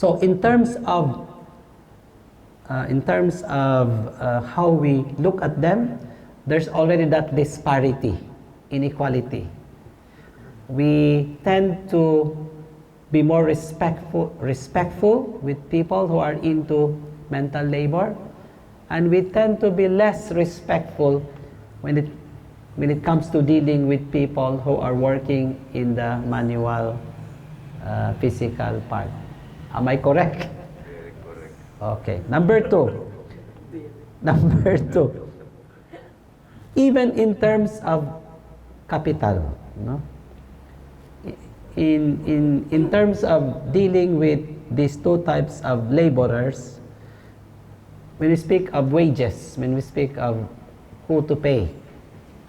So in terms of how we look at them, there's already that disparity, inequality. We tend to be more respectful with people who are into mental labor, and we tend to be less respectful when it comes to dealing with people who are working in the manual, physical part. Am I correct? Very correct. Okay. Number two. Number two. Even in terms of capital, no? In terms of dealing with these two types of laborers, when we speak of wages, when we speak of who to pay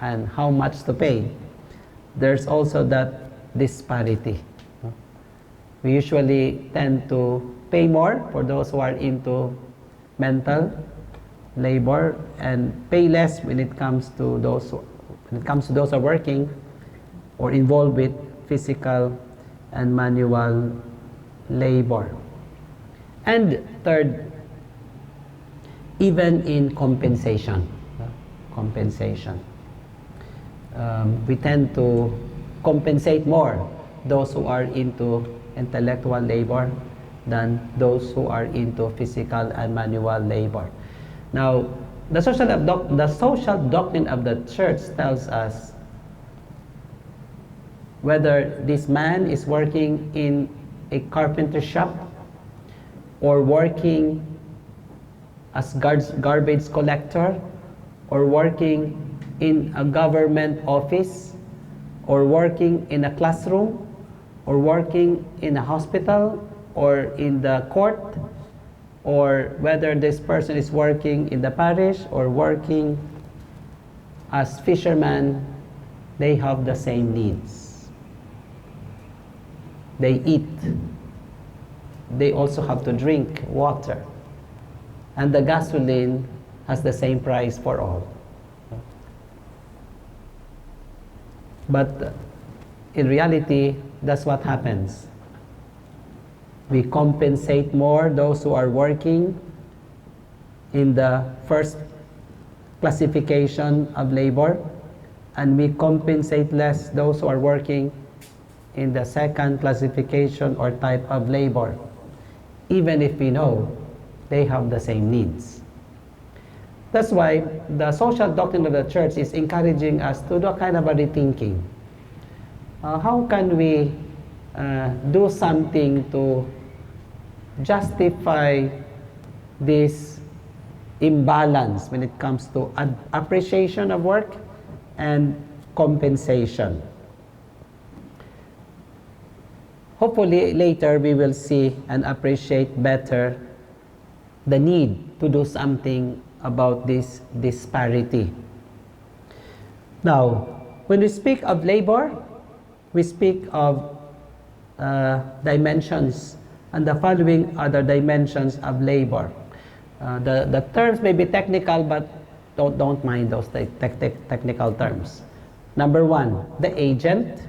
and how much to pay, there's also that disparity. We usually tend to pay more for those who are into mental labor and pay less when it comes to those who are working or involved with physical and manual labor. And third, even in compensation, we tend to compensate more those who are into intellectual labor than those who are into physical and manual labor. Now, the social doctrine of the church tells us whether this man is working in a carpenter shop or working as garbage collector or working in a government office or working in a classroom or working in a hospital or in the court, or whether this person is working in the parish or working as fishermen, they have the same needs. They eat. They also have to drink water. And the gasoline has the same price for all. But in reality, that's what happens. We compensate more those who are working in the first classification of labor, and we compensate less those who are working in the second classification or type of labor, even if we know they have the same needs. That's why the social doctrine of the church is encouraging us to do a kind of a rethinking. How can we do something to justify this imbalance when it comes to appreciation of work and compensation? Hopefully later we will see and appreciate better the need to do something about this disparity. Now, when we speak of labor, we speak of dimensions, and the following are the dimensions of labor. The terms may be technical, but don't mind those technical terms. Number one, the agent,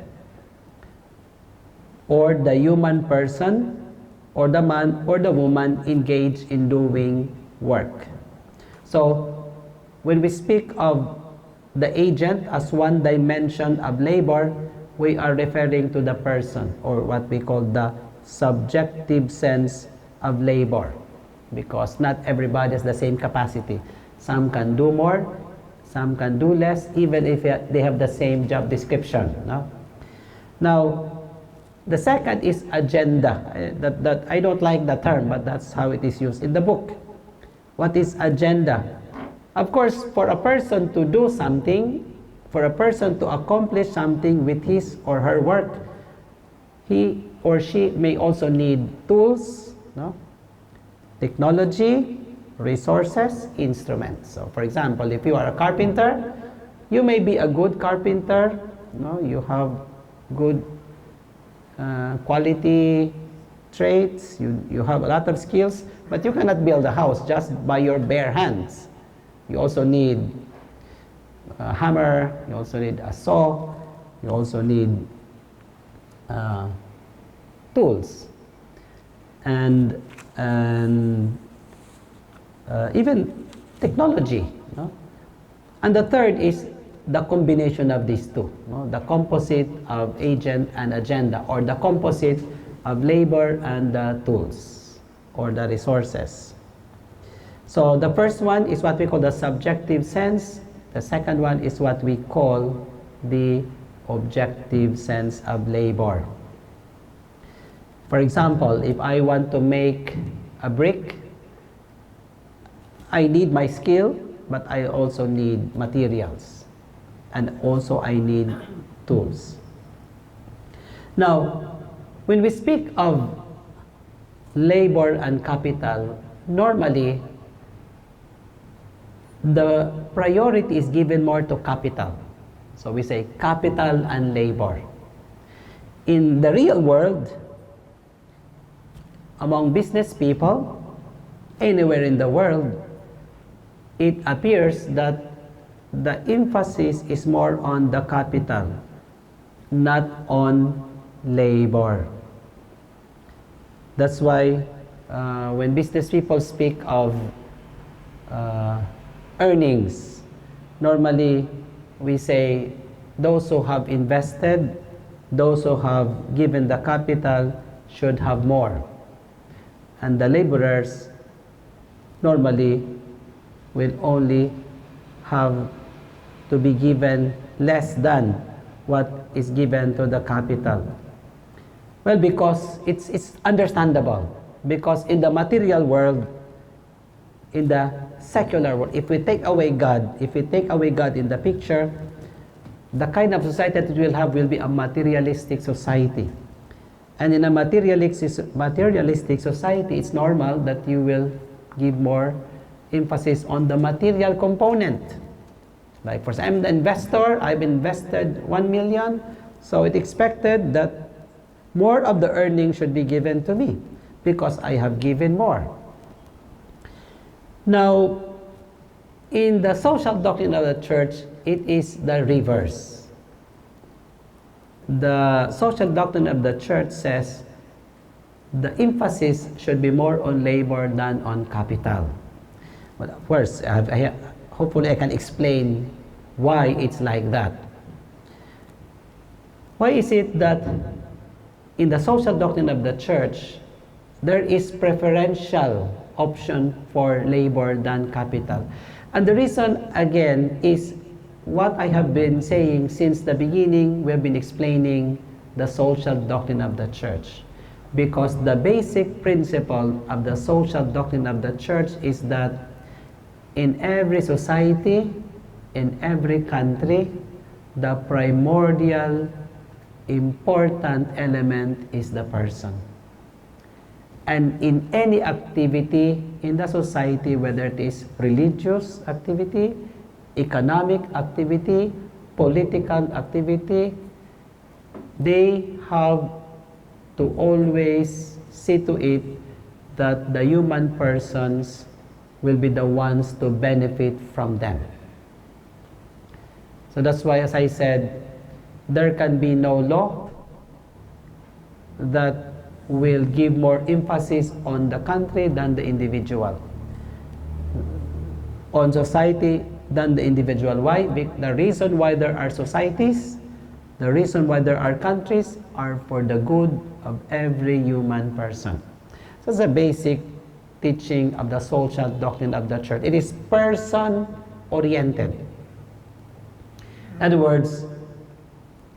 or the human person, or the man or the woman engaged in doing work. So, when we speak of the agent as one dimension of labor, we are referring to the person, or what we call the subjective sense of labor, because not everybody has the same capacity. Some can do more, some can do less, even if they have the same job description. No? Now, the second is agenda. That I don't like the term, but that's how it is used in the book. What is agenda? Of course, for a person to do something, for a person to accomplish something with his or her work, he or she may also need tools, no? Technology, resources, instruments. So, for example, if you are a carpenter, you may be a good carpenter, no? You have good quality traits, you have a lot of skills, but you cannot build a house just by your bare hands. You also need a hammer, you also need a saw, you also need tools. and and even technology. No? And the third is the combination of these two, no? The composite of agent and agenda, or the composite of labor and the tools or the resources. So the first one is what we call the subjective sense. The second one is what we call the objective sense of labor. For example, if I want to make a brick, I need my skill, but I also need materials, and also I need tools. Now, when we speak of labor and capital, normally the priority is given more to capital. So we say capital and labor. In the real world, among business people, anywhere in the world, it appears that the emphasis is more on the capital, not on labor. That's why when business people speak of earnings, normally we say those who have invested, those who have given the capital should have more. And the laborers normally will only have to be given less than what is given to the capital. Well, because it's understandable. Because in the material world, in the secular world, if we take away God in the picture, the kind of society that we will have will be a materialistic society. And in a materialistic society, it's normal that you will give more emphasis on the material component. Like, for example, I'm the investor, I've invested 1 million, so it's expected that more of the earnings should be given to me because I have given more. Now, in the social doctrine of the church, it is the reverse. The social doctrine of the church says the emphasis should be more on labor than on capital. Well, of course, hopefully I can explain why it's like that. Why is it that in the social doctrine of the church, there is preferential option for labor than capital? And the reason, again, is what I have been saying since the beginning. We have been explaining the social doctrine of the church. Because the basic principle of the social doctrine of the church is that in every society, in every country, the primordial important element is the person. And in any activity in the society, whether it is religious activity, economic activity, political activity, they have to always see to it that the human persons will be the ones to benefit from them. So that's why, as I said, there can be no law that will give more emphasis on the country than the individual, on society than the individual. Why? The reason why there are societies, the reason why there are countries are for the good of every human person. So that's the basic teaching of the social doctrine of the church. It is person-oriented. In other words,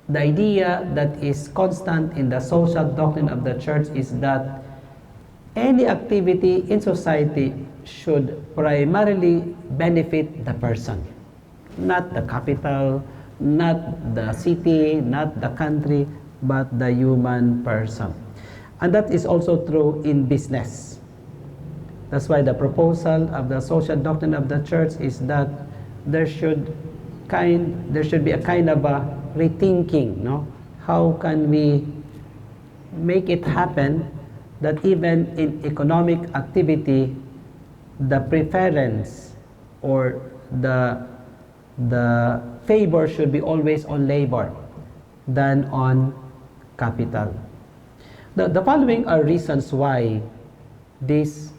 the idea that is constant in the social doctrine of the church is that any activity in society should primarily benefit the person, not the capital, not the city, not the country, but the human person. And that is also true in business. That's why the proposal of the social doctrine of the church is that there should be a kind of a rethinking, no? How can we make it happen that even in economic activity, the preference or the favor should be always on labor than on capital. The following are reasons why This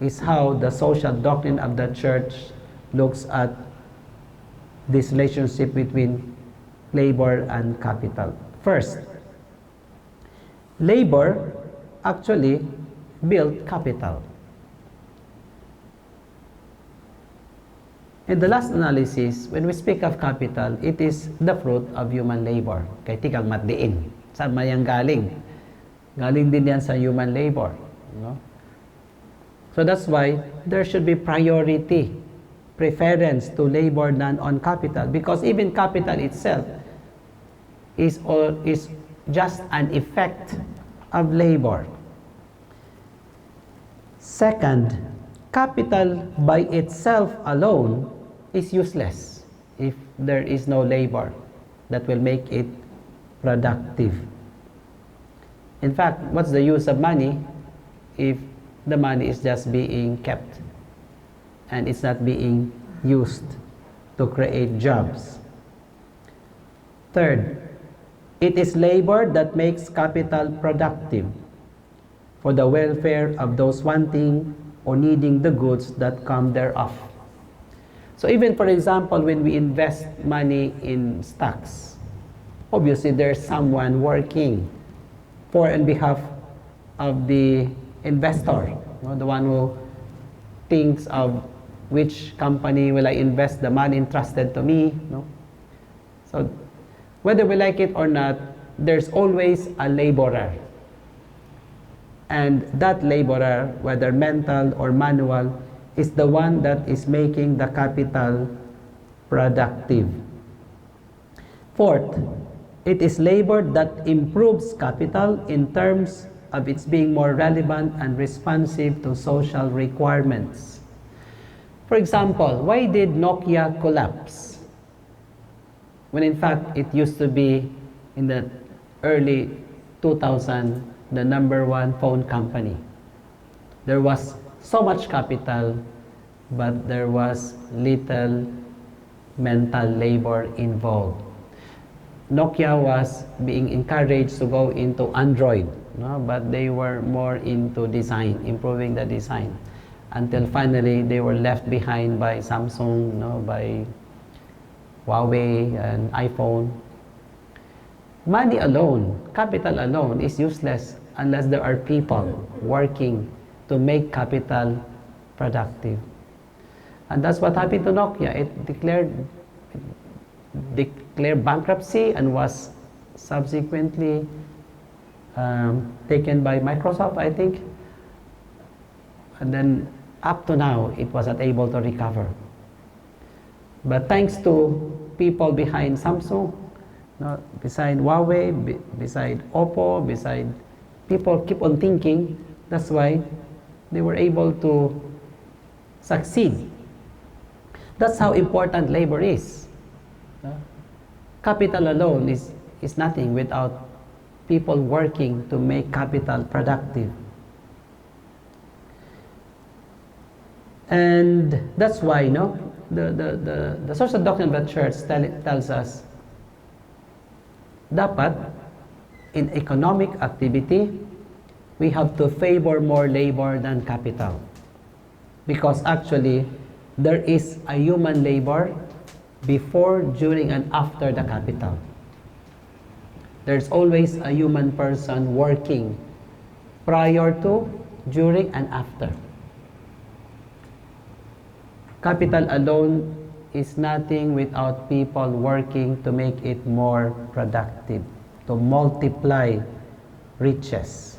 is how the social doctrine of the church looks at this relationship between labor and capital. First, labor actually built capital. In the last analysis, when we speak of capital, it is the fruit of human labor. Kay tikang matdiin. Saan mayang galing? Galing din yan sa human labor. No? So that's why there should be priority, preference to labor than on capital. Because even capital itself is just an effect of labor. Second, capital by itself alone is useless if there is no labor that will make it productive. In fact, what's the use of money if the money is just being kept and it's not being used to create jobs? Third, it is labor that makes capital productive for the welfare of those wanting or needing the goods that come thereof. So even, for example, when we invest money in stocks, obviously there's someone working for and behalf of the investor, the one who thinks of which company will I invest the money entrusted to me. So whether we like it or not, there's always a laborer. And that laborer, whether mental or manual, is the one that is making the capital productive. Fourth, it is labor that improves capital in terms of its being more relevant and responsive to social requirements. For example, why did Nokia collapse? When in fact it used to be in the early 2000 the number one phone company. There was so much capital, but there was little mental labor involved. Nokia was being encouraged to go into Android, but they were more into design, improving the design, until finally they were left behind by Samsung, by Huawei and iPhone. Money alone, capital alone is useless unless there are people working to make capital productive. And that's what happened to Nokia. It declared bankruptcy and was subsequently taken by Microsoft, I think. And then up to now, it was not able to recover. But thanks to people behind Samsung, beside Huawei, beside Oppo, beside people keep on thinking, that's why they were able to succeed. That's how important labor is. Capital alone is nothing without people working to make capital productive. And that's why the social doctrine of the church tells us dapat in economic activity we have to favor more labor than capital, because actually there is a human labor before, during, and after the capital. There's always a human person working prior to, during, and after. Capital alone is nothing without people working to make it more productive, to multiply riches.